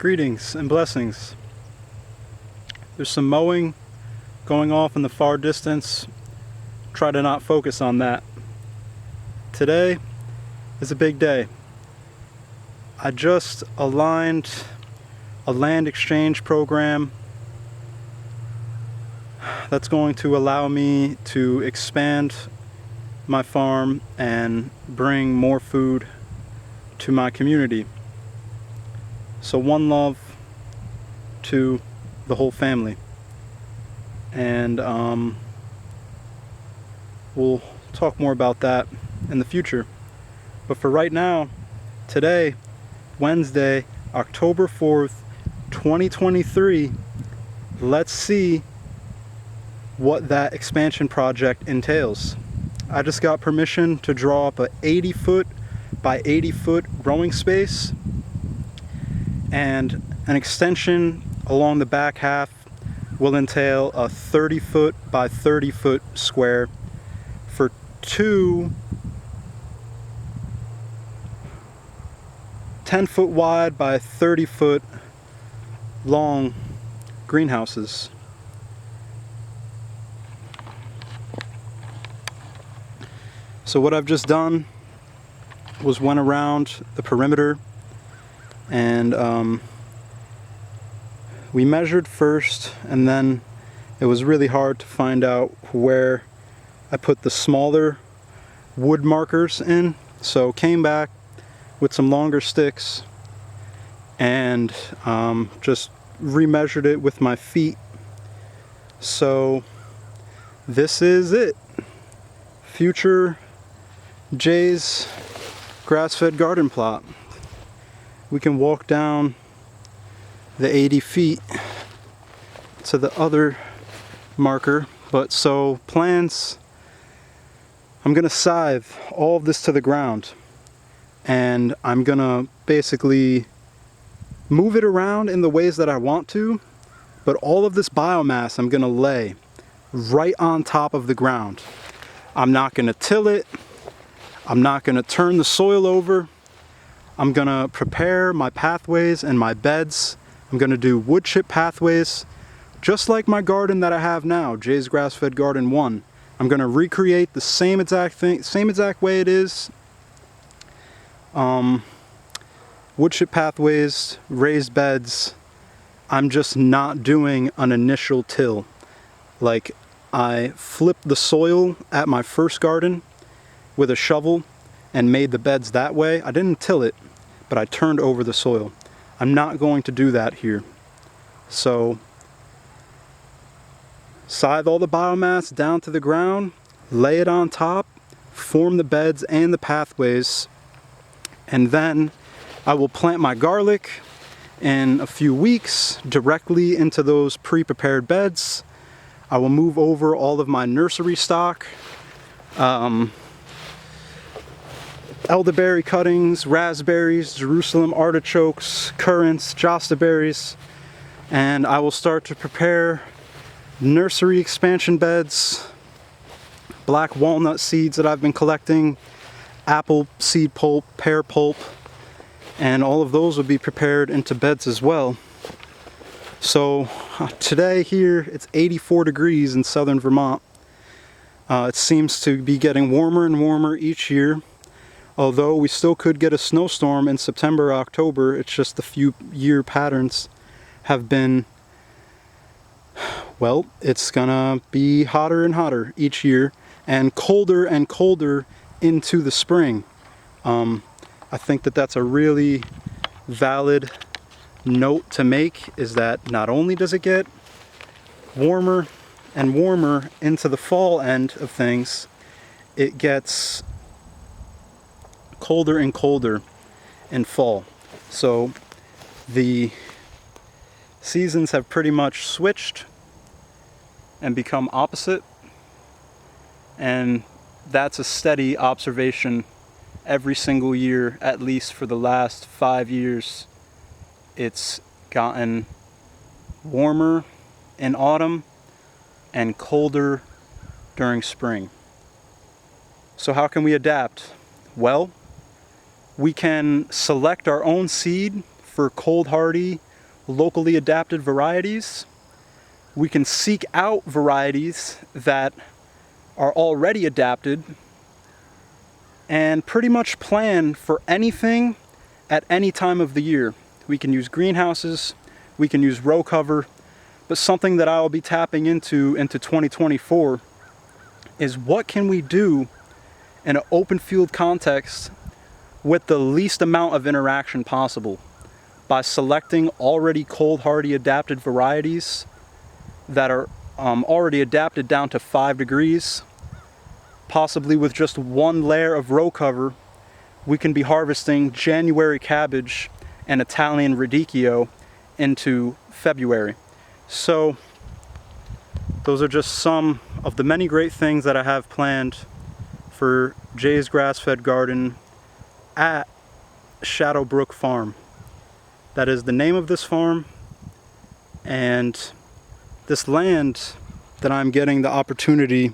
Greetings and blessings. There's some mowing going off in the far distance. Try to not focus on that. Today is a big day. I just aligned a land exchange program that's going to allow me to expand my farm and bring more food to my community. So one love to the whole family. And we'll talk more about that in the future. But for right now, today, Wednesday, October 4th, 2023, let's see what that expansion project entails. I just got permission to draw up a 80-foot by 80-foot growing space and an extension along the back half will entail a 30-foot by 30-foot square for two 10-foot wide by 30-foot long greenhouses. So what I've just done was went around the perimeter and we measured first, and then it was really hard to find out where I put the smaller wood markers in, so came back with some longer sticks and just remeasured it with my feet. So this is it. Future Jay's grass-fed garden plot. We can walk down the 80 feet to the other marker, but so plans, I'm gonna scythe all of this to the ground and I'm gonna basically move it around in the ways that I want to, but all of this biomass I'm gonna lay right on top of the ground. I'm not gonna till it, I'm not gonna turn the soil over. I'm gonna prepare my pathways and my beds. I'm gonna do wood chip pathways, just like my garden that I have now, Jay's Grass-Fed Garden 1. I'm gonna recreate the same exact thing, same exact way it is. Wood chip pathways, raised beds. I'm just not doing an initial till. Like, I flipped the soil at my first garden with a shovel and made the beds that way. I didn't till it, but I turned over the soil. I'm not going to do that here. So scythe all the biomass down to the ground, lay it on top, form the beds and the pathways, and then I will plant my garlic in a few weeks directly into those pre-prepared beds. I will move over all of my nursery stock, elderberry cuttings, raspberries, Jerusalem artichokes, currants, josta berries, and I will start to prepare nursery expansion beds, black walnut seeds that I've been collecting, apple seed pulp, pear pulp, and all of those will be prepared into beds as well. So today here it's 84 degrees in southern Vermont. It seems to be getting warmer and warmer each year. Although we still could get a snowstorm in September or October, it's just the few year patterns have been, well, it's gonna be hotter and hotter each year and colder into the spring. I think that that's a really valid note to make, is that not only does it get warmer and warmer into the fall end of things, it gets colder and colder in fall. So the seasons have pretty much switched and become opposite, and that's a steady observation every single year, at least for the last 5 years. It's gotten warmer in autumn and colder during spring. So how can we adapt? Well, we can select our own seed for cold hardy locally adapted varieties. We can seek out varieties that are already adapted and pretty much plan for anything at any time of the year. We can use greenhouses, we can use row cover, but something that I'll be tapping into 2024 is what can we do in an open field context with the least amount of interaction possible by selecting already cold hardy adapted varieties that are already adapted down to 5 degrees. Possibly with just one layer of row cover, we can be harvesting January cabbage and Italian radicchio into February. So those are just some of the many great things that I have planned for Jay's Grass-Fed Garden at Shadowbrook Farm. That is the name of this farm, and this land that I'm getting the opportunity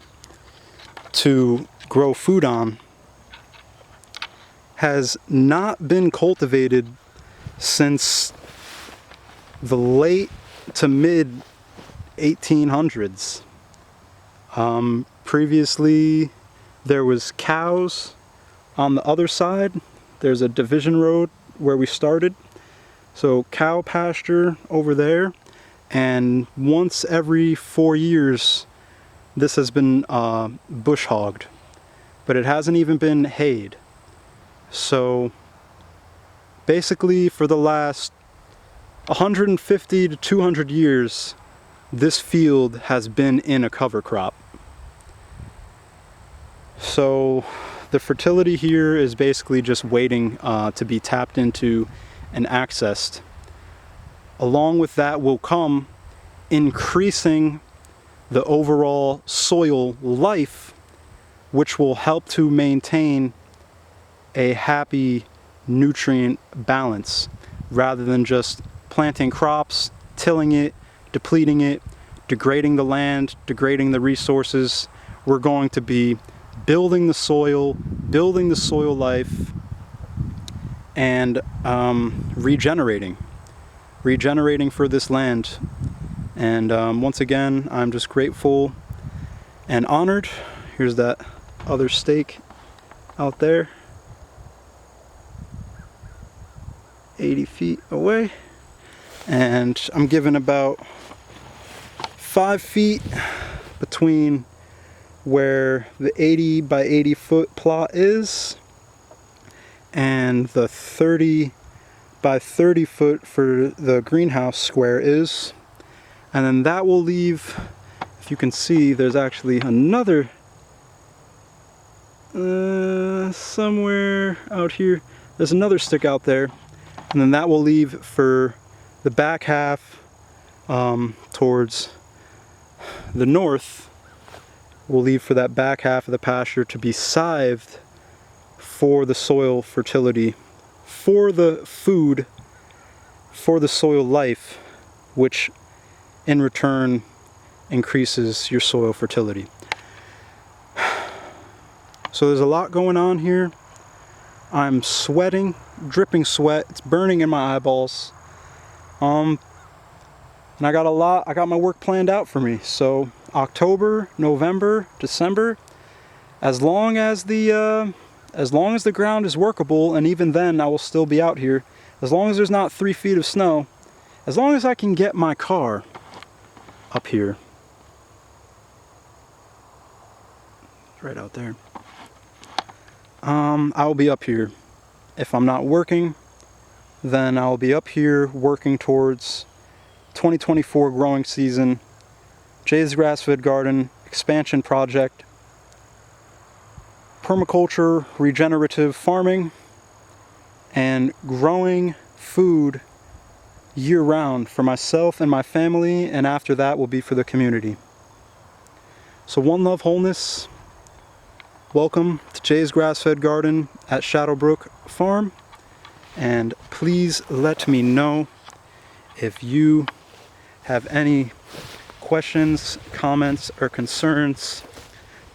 to grow food on has not been cultivated since the late to mid 1800s. Previously there was cows on the other side. There's a division road where we started, so cow pasture over there, and once every 4 years this has been bush hogged, but it hasn't even been hayed. So basically for the last 150 to 200 years, this field has been in a cover crop. So the fertility here is basically just waiting to be tapped into and accessed. Along with that will come increasing the overall soil life, which will help to maintain a happy nutrient balance rather than just planting crops, tilling it, depleting it, degrading the land, degrading the resources. We're going to be building the soil life, and regenerating for this land. And once again, I'm just grateful and honored. Here's that other stake out there, 80 feet away. And I'm giving about 5 feet between where the 80 by 80 foot plot is and the 30 by 30 foot for the greenhouse square is. And then that will leave, if you can see, there's actually another somewhere out here. There's another stick out there, and then that will leave for the back half towards the north. We'll leave for that back half of the pasture to be scythed for the soil fertility, for the food, for the soil life, which in return increases your soil fertility. So there's a lot going on here. I'm sweating, dripping sweat. It's burning in my eyeballs. And I got my work planned out for me. So October, November, December, as long as the ground is workable, and even then I will still be out here, as long as there's not 3 feet of snow, as long as I can get my car up here. Right out there. I'll be up here. If I'm not working, then I'll be up here working towards 2024 growing season, Jay's Grass-Fed Garden expansion project, permaculture, regenerative farming, and growing food year-round for myself and my family, and after that will be for the community. So one love, wholeness. Welcome to Jay's Grass-Fed Garden at Shadowbrook Farm, and please let me know if you have any questions, comments, or concerns,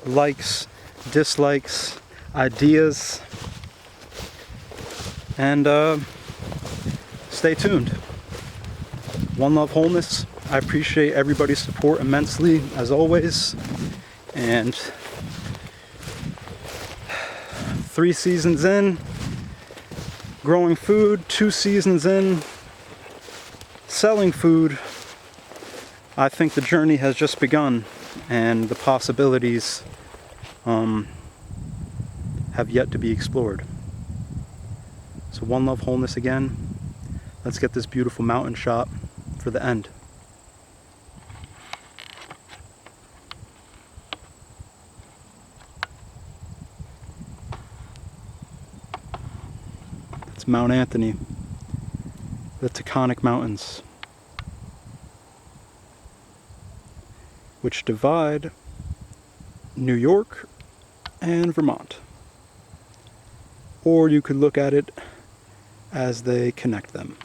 likes, dislikes, ideas, and stay tuned. One love, wholeness. I appreciate everybody's support immensely, as always. And 3 seasons in, growing food, 2 seasons in, selling food, I think the journey has just begun, and the possibilities have yet to be explored. So one love, wholeness again. Let's get this beautiful mountain shot for the end. It's Mount Anthony, the Taconic Mountains, which divide New York and Vermont. Or you could look at it as they connect them.